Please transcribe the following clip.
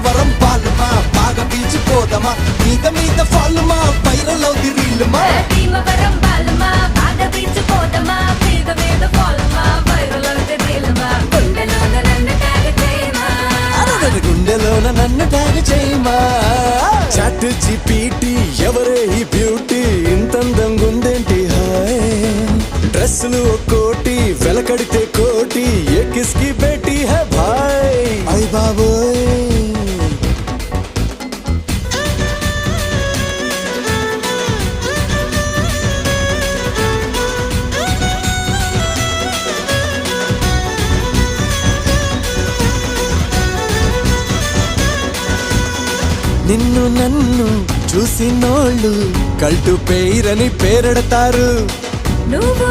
భీమవరం పాలుమా బాగా పీల్చిపోదమా మీద మీద ఫాలుమా వైరల్ అవుది రీలుమా భీమవరం పాలుమా బాగా పీల్చిపోదమా మీద మీద ఫాలుమా వైరల్ అవుది రీలుమా గుండెలోన నన్ను ట్యాగ్ చేయమా గుండెలోన నన్ను ట్యాగ్ చేయమా చాట్ జీపీటీ ఎవరే ఈ బ్యూటీ ఇంతందంగా ఉందేంటి హాయ్ డ్రెస్సులు ఒక్కోటి వెలకడితే కోటి ఏ కిస్కి బేటీ హై భాయ్ అయ్ బాబోయ్ నిన్ను నన్ను చూసినోళ్ళు కల్టు పేరని పేరెడతారు నువ్వు